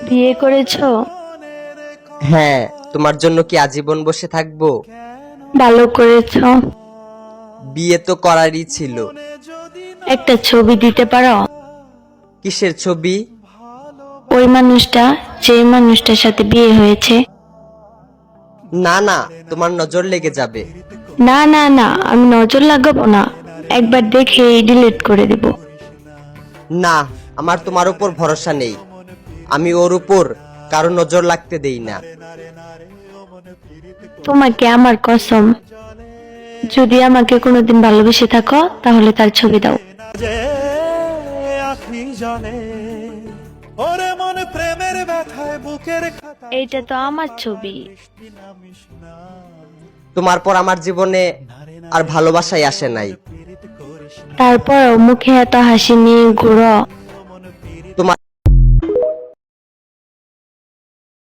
বিয়ে করেছো? হ্যাঁ, তোমার জন্য কি আজীবন বসে থাকবো? ভালো করেছো। বিয়ে তো করারই ছিল। একটা ছবি দিতে পারো? কিসের ছবি? ওই মানুষটা, যে মানুষটার সাথে বিয়ে হয়েছে। না না, তোমার নজর লেগে যাবে। না না না, আমি নজর লাগাবো না, একবার দেখে ডিলিট করে দেব। না, আমার তোমার উপর ভরসা নেই। আমি ওর উপর কারো নজর লাগতে দেই না। তোমাকে আমার কসম, যদি আমাকে কোনোদিন ভালোবেসে থাকো তাহলে তার ছবি দাও। যে আখি জলে ওরে মন প্রেমের ব্যথায় বুকের খাতা এইটা তো আমার ছবি। নামিস না তোমার পর আমার জীবনে আর ভালোবাসাই আসে নাই। তারপরও মুখে এত হাসি নিয়ে ঘুরো। তোমার